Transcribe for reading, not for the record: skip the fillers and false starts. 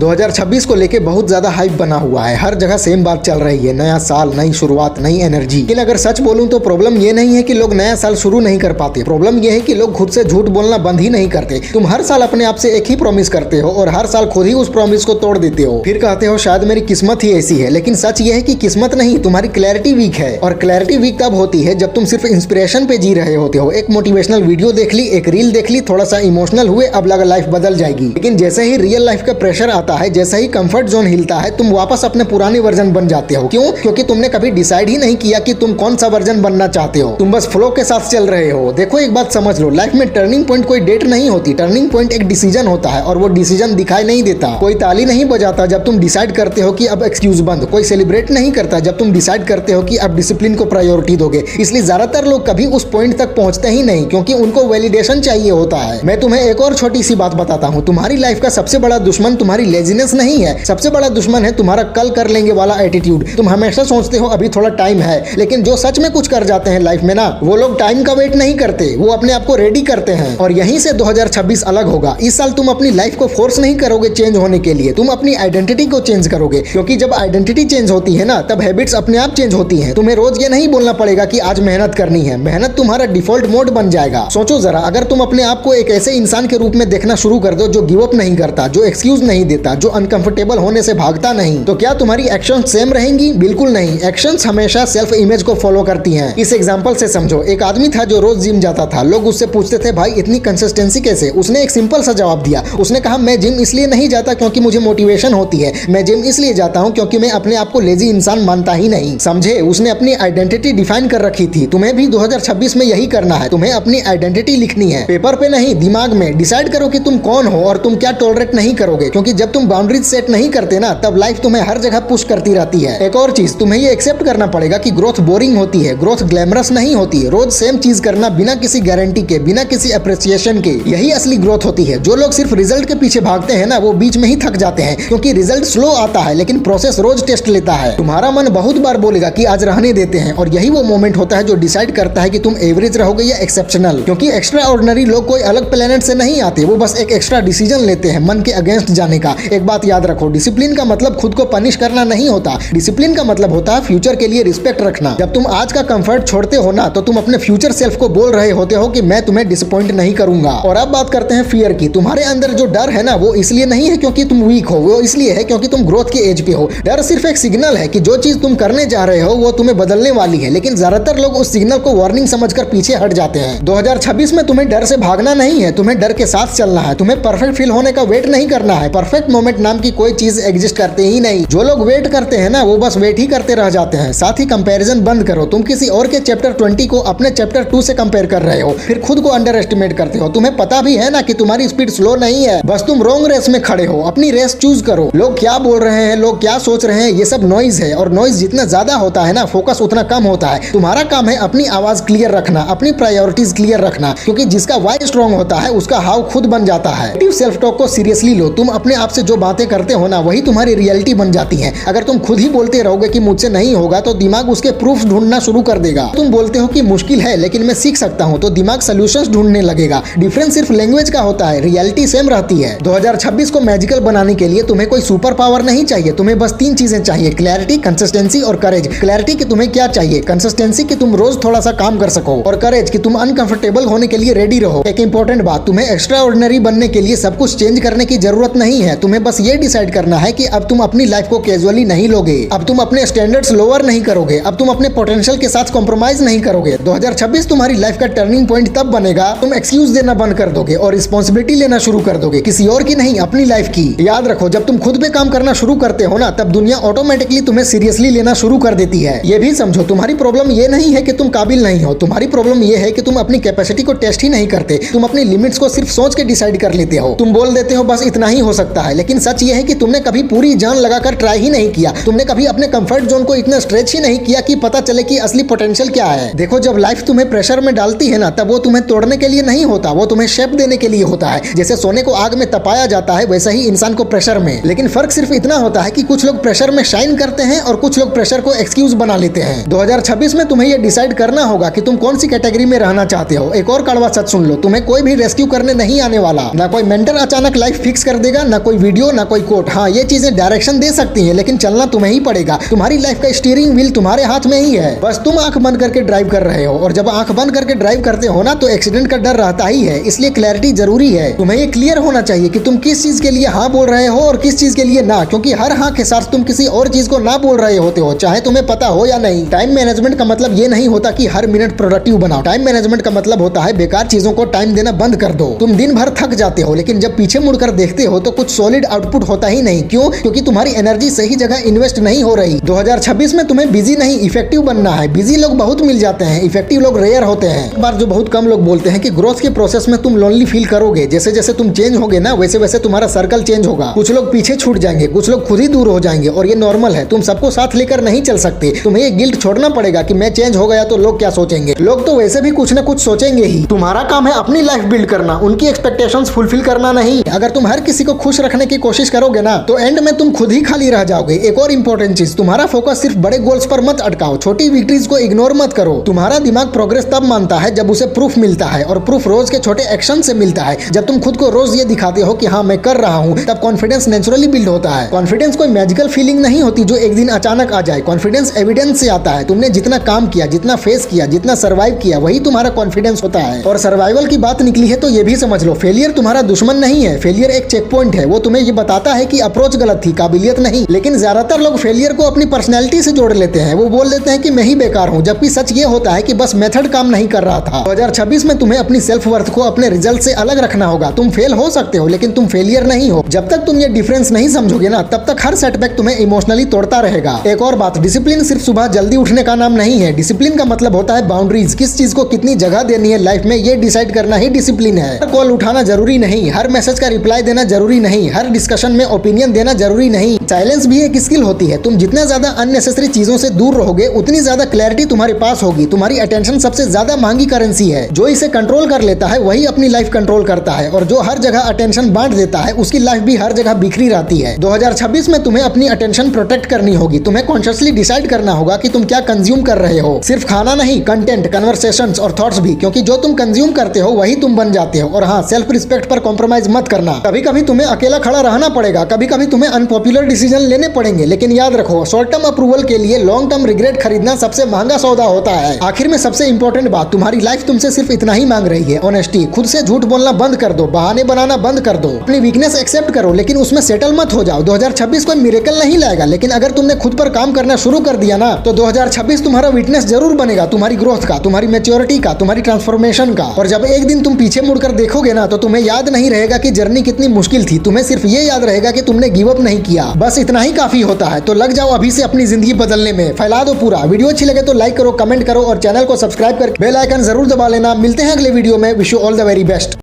2026 को लेके बहुत ज्यादा हाइप बना हुआ है। हर जगह सेम बात चल रही है, नया साल, नई शुरुआत, नई एनर्जी। लेकिन अगर सच बोलूं तो प्रॉब्लम ये नहीं है कि लोग नया साल शुरू नहीं कर पाते। प्रॉब्लम ये है कि लोग खुद से झूठ बोलना बंद ही नहीं करते। तुम हर साल अपने आप से एक ही प्रॉमिस करते हो और हर साल खुद ही उस प्रॉमिस को तोड़ देते हो। फिर कहते हो शायद मेरी किस्मत ही ऐसी है। लेकिन सच ये है कि किस्मत नहीं, तुम्हारी क्लैरिटी वीक है। और क्लैरिटी वीक तब होती है जब तुम सिर्फ इंस्पिरेशन पे जी रहे होते हो। एक मोटिवेशनल वीडियो देख ली, एक रील देख ली, थोड़ा सा इमोशनल हुए, अब लगा लाइफ बदल जाएगी। लेकिन जैसे ही रियल लाइफ का प्रेशर आता है, जैसे ही कंफर्ट जोन हिलता है, तुम वापस अपने पुराने वर्जन बन जाते हो। क्यों? क्योंकि तुमने कभी डिसाइड ही नहीं किया कि तुम कौन सा वर्जन बनना चाहते हो। तुम बस फ्लो के साथ चल रहे हो। देखो एक बात समझ लो, लाइफ में टर्निंग पॉइंट कोई डेट नहीं होती। टर्निंग पॉइंट एक डिसीजन होता है और वो डिसीजन दिखाई नहीं देता। कोई ताली नहीं बजाता जब तुम डिसाइड करते हो कि अब एक्सक्यूज बंद। कोई सेलिब्रेट नहीं करता जब तुम डिसाइड करते हो कि अब डिसिप्लिन को प्रायोरिटी दोगे। इसलिए ज्यादातर लोग कभी उस पॉइंट तक पहुंचते ही नहीं, क्योंकि उनको वैलिडेशन चाहिए होता है। मैं तुम्हें एक और छोटी सी बात बताता हूँ। तुम्हारी लाइफ का सबसे बड़ा दुश्मन तुम्हारी लेजीनेस नहीं है, सबसे बड़ा दुश्मन है तुम्हारा कल कर लेंगे वाला एटीट्यूड। तुम हमेशा सोचते हो अभी थोड़ा टाइम है, लेकिन जो सच में कुछ कर जाते हैं लाइफ में ना, वो लोग टाइम का वेट नहीं करते, वो अपने आप को रेडी करते हैं। और यहीं से 2026 अलग होगा। इस साल तुम अपनी लाइफ को फोर्स नहीं करोगे चेंज होने के लिए, तुम अपनी आइडेंटिटी को चेंज करोगे। क्योंकि जब आइडेंटिटी चेंज होती है ना, तब हैबिट्स अपने आप चेंज होती हैं। तुम्हें रोज ये नहीं बोलना पड़ेगा कि आज मेहनत करनी है। मेहनत तुम्हारा डिफॉल्ट मोड बन जाएगा। सोचो जरा, अगर तुम अपने आप को एक ऐसे इंसान के रूप में देखना शुरू कर दो जो गिव अप नहीं करता, जो एक्सक्यूज नहीं देता, जो अनकंफर्टेबल होने से भागता नहीं, तो क्या तुम्हारी एक्शंस सेम रहेंगी? बिल्कुल नहीं। एक्शंस हमेशा सेल्फ इमेज को फॉलो करती हैं। इस एग्जांपल से समझो, एक आदमी था जो रोज जिम जाता था। लोग उससे पूछते थे भाई इतनी कंसिस्टेंसी कैसे? उसने एक सिंपल सा जवाब दिया। उसने कहा मैं जिम इसलिए नहीं जाता क्योंकि मुझे मोटिवेशन होती है, मैं जिम इसलिए जाता हूं क्योंकि मैं अपने आप को लेजी इंसान मानता ही नहीं। समझे? उसने अपनी आइडेंटिटी डिफाइन कर रखी थी। तुम्हें भी 2026 में यही करना है। तुम्हें अपनी आइडेंटिटी लिखनी है, पेपर पे नहीं, दिमाग में। डिसाइड करो कि तुम कौन हो और तुम क्या टॉलरेट नहीं करोगे। क्योंकि जब तुम बाउंड्रीज सेट नहीं करते ना, तब लाइफ तुम्हें हर जगह पुश करती रहती है। एक और चीज, तुम्हें ये एक्सेप्ट करना पड़ेगा कि ग्रोथ बोरिंग होती है, ग्रोथ ग्लैमरस नहीं होती। रोज सेम चीज करना बिना किसी गारंटी के, बिना किसी अप्रिसिएशन के, यही असली ग्रोथ होती है। जो लोग सिर्फ रिजल्ट के पीछे भागते हैं ना, वो बीच में ही थक जाते हैं। क्योंकि रिजल्ट स्लो आता है, लेकिन प्रोसेस रोज टेस्ट लेता है। तुम्हारा मन बहुत बार बोलेगा कि आज रहने देते हैं, और यही वो मोमेंट होता है जो डिसाइड करता है कि तुम एवरेज रहोगे या एक्सेप्शनल। क्योंकि एक्स्ट्रा ऑर्डिनरी लोग कोई अलग प्लेनेट से नहीं आते, वो बस एक एक्स्ट्रा डिसीजन लेते हैं मन के अगेंस्ट जाने का। एक बात याद रखो, डिसिप्लिन का मतलब खुद को पनिश करना नहीं होता। डिसिप्लिन का मतलब होता है फ्यूचर के लिए रिस्पेक्ट रखना। जब तुम आज का कंफर्ट छोड़ते हो ना, तो तुम अपने फ्यूचर सेल्फ को बोल रहे होते हो कि मैं तुम्हें डिसअपॉइंट नहीं करूंगा। और अब बात करते हैं फियर की। तुम्हारे अंदर जो डर है ना, वो इसलिए नहीं है क्योंकि तुम वीक हो, वो इसलिए है क्योंकि तुम ग्रोथ के एज पे हो। डर सिर्फ एक सिग्नल है कि जो चीज तुम करने जा रहे हो वो तुम्हें बदलने वाली है। लेकिन ज्यादातर लोग उस सिग्नल को वार्निंग समझकर पीछे हट जाते हैं। 2026 में तुम्हें डर से भागना नहीं है, तुम्हें डर के साथ चलना है। तुम्हें परफेक्ट फील होने का वेट नहीं करना है। परफेक्ट मोमेंट नाम की कोई चीज एग्जिस्ट करते ही नहीं। जो लोग वेट करते हैं ना, वो बस वेट ही करते रह जाते हैं। साथ ही कंपैरिजन बंद करो। तुम किसी और के चैप्टर 20 को अपने चैप्टर 2 से कंपेयर कर रहे हो, फिर खुद को अंडर एस्टिमेट करते हो। तुम्हें पता भी है ना कि तुम्हारी स्पीड स्लो नहीं है, बस तुम रॉन्ग रेस में खड़े हो। अपनी रेस चूज करो। लोग क्या बोल रहे हैं, लोग क्या सोच रहे हैं, ये सब नॉइज है। और नॉइज जितना ज्यादा होता है ना, फोकस उतना कम होता है। तुम्हारा काम है अपनी आवाज क्लियर रखना, अपनी प्रायोरिटीज क्लियर रखना। क्योंकि जिसका वाई स्ट्रॉन्ग होता है, उसका हाउ खुद बन जाता है। सेल्फ टॉक को सीरियसली लो। तुम अपने आप से जो बातें करते हो ना, वही तुम्हारी रियलिटी बन जाती है। अगर तुम खुद ही बोलते रहोगे कि मुझसे नहीं होगा, तो दिमाग उसके प्रूफ ढूंढना शुरू कर देगा। तुम बोलते हो कि मुश्किल है लेकिन मैं सीख सकता हूँ, तो दिमाग सॉल्यूशंस ढूंढने लगेगा। डिफरेंस सिर्फ लैंग्वेज का होता है, रियलिटी सेम रहती है। 2026 को मैजिकल बनाने के लिए तुम्हें कोई सुपर पावर नहीं चाहिए। तुम्हें बस 3 चीजें चाहिए, क्लैरिटी, कंसिस्टेंसी और करेज। क्लैरिटी कि तुम्हें क्या चाहिए, कंसिस्टेंसी कि तुम रोज थोड़ा सा काम कर सको, और करेज कि तुम अनकंफर्टेबल होने के लिए रेडी रहो। एक इंपॉर्टेंट बात, तुम्हें एक्स्ट्रा ऑर्डिनरी बनने के लिए सब कुछ चेंज करने की जरूरत नहीं है। तुम्हें बस ये डिसाइड करना है कि अब तुम अपनी लाइफ को कैजुअली नहीं लोगे, अब तुम अपने स्टैंडर्ड्स लोअर नहीं करोगे, अब तुम अपने पोटेंशियल के साथ कॉम्प्रोमाइज नहीं करोगे। 2026 तुम्हारी लाइफ का टर्निंग पॉइंट तब बनेगा तुम एक्सक्यूज देना बंद कर दोगे और रिस्पॉन्सिबिलिटी लेना शुरू कर दोगे, किसी और की नहीं, अपनी लाइफ की। याद रखो, जब तुम खुद पे काम करना शुरू करते हो ना, तब दुनिया ऑटोमेटिकली तुम्हें सीरियसली लेना शुरू कर देती है। ये भी समझो, तुम्हारी प्रॉब्लम ये नहीं है कि तुम काबिल नहीं हो, तुम्हारी प्रॉब्लम ये है कि तुम अपनी कैपेसिटी को टेस्ट ही नहीं करते। तुम अपनी लिमिट्स को सिर्फ सोच के डिसाइड कर लेते हो। तुम बोल देते हो बस इतना ही हो सकता है, लेकिन सच ये है कि तुमने कभी पूरी जान लगाकर ट्राई ही नहीं किया। तुमने कभी अपने कंफर्ट जोन को इतना स्ट्रेच ही नहीं किया कि पता चले कि असली पोटेंशियल क्या है। देखो, जब लाइफ तुम्हें प्रेशर में डालती है ना, तब वो तुम्हें तोड़ने के लिए नहीं होता, वो तुम्हें शेप देने के लिए होता है। जैसे सोने को आग में तपाया जाता है, वैसे ही इंसान को प्रेशर में। लेकिन फर्क सिर्फ इतना होता है कि कुछ लोग प्रेशर में शाइन करते हैं और कुछ लोग प्रेशर को एक्सक्यूज बना लेते हैं। 2026 में तुम्हें यह डिसाइड करना होगा कि तुम कौन सी कैटेगरी में रहना चाहते हो। एक और कड़वा सच सुन लो, तुम्हें कोई भी रेस्क्यू करने नहीं आने वाला। ना कोई मेंटर अचानक लाइफ फिक्स कर देगा, ना कोई वीडियो ना कोई कोट। हाँ, ये चीजें डायरेक्शन दे सकती हैं, लेकिन चलना तुम्हें ही पड़ेगा। तुम्हारी लाइफ का स्टीयरिंग व्हील तुम्हारे हाथ में ही है, बस तुम आंख बंद करके ड्राइव कर रहे हो। और जब आंख बंद करके ड्राइव करते हो ना, तो एक्सीडेंट का डर रहता ही है, इसलिए क्लैरिटी जरूरी है। तुम्हें ये क्लियर होना चाहिए कि तुम किस चीज के लिए हाँ बोल रहे हो और किस चीज के लिए ना, क्योंकि हर हाँ के साथ तुम किसी और चीज को ना बोल रहे होते हो, चाहे तुम्हें पता हो या नहीं। टाइम मैनेजमेंट का मतलब ये नहीं होता कि हर मिनट प्रोडक्टिव बनाओ। टाइम मैनेजमेंट का मतलब होता है बेकार चीजों को टाइम देना बंद कर दो। तुम दिन भर थक जाते हो, लेकिन जब पीछे मुड़कर देखते हो तो कुछ सॉलिड आउटपुट होता ही नहीं। क्यों? क्योंकि तुम्हारी एनर्जी सही जगह इन्वेस्ट नहीं हो रही। 2026 में तुम्हें बिजी नहीं इफेक्टिव बनना है। बिजी लोग बहुत मिल जाते हैं, इफेक्टिव लोग रेयर होते हैं। एक बार जो बहुत कम लोग बोलते हैं कि ग्रोथ के प्रोसेस में तुम लोनली फील करोगे। जैसे जैसे तुम चेंज होगे ना, वैसे वैसे तुम्हारा सर्कल चेंज होगा। कुछ लोग पीछे छूट जाएंगे, कुछ लोग खुद ही दूर हो जाएंगे, और ये नॉर्मल है। तुम सबको साथ लेकर नहीं चल सकते। तुम्हें ये गिल्ट छोड़ना पड़ेगा कि मैं चेंज हो गया तो लोग क्या सोचेंगे। लोग तो वैसे भी कुछ ना कुछ सोचेंगे ही। तुम्हारा काम है अपनी लाइफ बिल्ड करना, उनकी एक्सपेक्टेशंस फुलफिल करना नहीं। अगर तुम हर किसी को खुश रखने की कोशिश करोगे ना, तो एंड में तुम खुद ही खाली रह जाओगे। एक और इंपॉर्टेंट चीज, तुम्हारा फोकस सिर्फ बड़े गोल्स पर मत अटकाओ, छोटी विक्ट्रीज को इग्नोर मत करो। तुम्हारा दिमाग प्रोग्रेस तब मानता है जब उसे प्रूफ मिलता है, और प्रूफ रोज के छोटे एक्शन से मिलता है। जब तुम खुद को रोज ये दिखाते हो कि हाँ मैं कर रहा हूँ, तब कॉन्फिडेंस नेचुरली बिल्ड होता है। कॉन्फिडेंस कोई मैजिकल फीलिंग नहीं होती जो एक दिन अचानक आ जाए। कॉन्फिडेंस एविडेंस से आता है। तुमने जितना काम किया, जितना फेस किया, जितना सर्वाइव किया, वही तुम्हारा कॉन्फिडेंस होता है। और सर्वाइवल की बात निकली है तो ये भी समझ लो, फेलियर तुम्हारा दुश्मन नहीं है। फेलियर एक चेक पॉइंट है। वो तुम्हें ये बताता है कि अप्रोच गलत थी, काबिलियत नहीं। लेकिन ज्यादातर लोग फेलियर को अपनी पर्सनैलिटी से जोड़ लेते हैं। वो बोल देते हैं कि मैं ही बेकार हूँ, जबकि सच ये होता है कि बस मेथड काम नहीं कर रहा था। 2026 में तुम्हें अपनी सेल्फ वर्थ को अपने रिजल्ट से अलग रखना होगा। तुम फेल हो सकते हो, लेकिन तुम फेलियर नहीं हो। जब तक तुम ये डिफरेंस नहीं समझोगे ना, तब तक हर सेटबैक तुम्हें इमोशनली तोड़ता रहेगा। एक और बात, डिसिप्लिन सिर्फ सुबह जल्दी उठने का नाम नहीं है। डिसिप्लिन का मतलब होता है बाउंड्रीज। किस चीज को कितनी जगह देनी है लाइफ में, ये डिसाइड करना ही डिसिप्लिन है। हर कॉल उठाना जरूरी नहीं, हर मैसेज का रिप्लाई देना जरूरी नहीं, हर डिस्कशन में ओपिनियन देना जरूरी नहीं। साइलेंस भी एक स्किल होती है। तुम जितना ज्यादा अननेसेसरी चीजों से दूर रहोगे, उतनी ज्यादा क्लैरिटी तुम्हारे पास होगी। तुम्हारी अटेंशन सबसे ज्यादा महंगी करेंसी है। जो इसे कंट्रोल कर लेता है वही अपनी लाइफ कंट्रोल करता है, और जो हर जगह अटेंशन बांट देता है उसकी लाइफ भी हर जगह बिखरी रहती है। 2026 में तुम्हें अपनी अटेंशन प्रोटेक्ट करनी होगी। तुम्हें कॉन्शियसली डिसाइड करना होगा कि तुम क्या कंज्यूम कर रहे हो। सिर्फ खाना नहीं, कंटेंट, कन्वर्सेशंस और थॉट्स भी, क्योंकि जो तुम कंज्यूम करते हो वही तुम बन जाते हो। और हाँ, सेल्फ रिस्पेक्ट पर कॉम्प्रोमाइज मत करना। कभी कभी तुम्हें अकेला खड़ा रहना पड़ेगा, कभी कभी तुम्हें अनपॉपुलर डिसीजन लेने पड़ेंगे, लेकिन याद रखो, शॉर्ट टर्म अप्रूवल के लिए लॉन्ग टर्म रिग्रेट खरीदना सबसे महंगा सौदा होता है। आखिर में सबसे इंपॉर्टेंट बात, तुम्हारी लाइफ तुमसे सिर्फ इतना ही मांग रही है, ऑनेस्टी। खुद से झूठ बोलना बंद कर दो, बहाने बनाना बंद कर दो। अपनी वीकनेस एक्सेप्ट करो, लेकिन उसमें सेटल मत हो जाओ। 2026 कोई मिरेकल नहीं लाएगा, लेकिन अगर तुमने खुद पर काम करना शुरू कर दिया ना, तो 2026 तुम्हारा विटनेस जरूर बनेगा, तुम्हारी ग्रोथ का, तुम्हारी मैच्योरिटी का, तुम्हारी ट्रांसफॉर्मेशन का। और जब एक दिन तुम पीछे मुड़कर देखोगे ना, तो तुम्हें याद नहीं रहेगा कि जर्नी कितनी मुश्किल थी। तुम्हें सिर्फ ये याद रहेगा कि तुमने गिव अप नहीं किया। बस इतना ही काफी होता है। तो लग जाओ अभी से अपनी जिंदगी बदलने में। फैला दो पूरा। वीडियो अच्छी लगे तो लाइक करो, कमेंट करो, और चैनल को सब्सक्राइब करके बेल आइकन जरूर दबा लेना। मिलते हैं अगले वीडियो में। Wish you all the very best.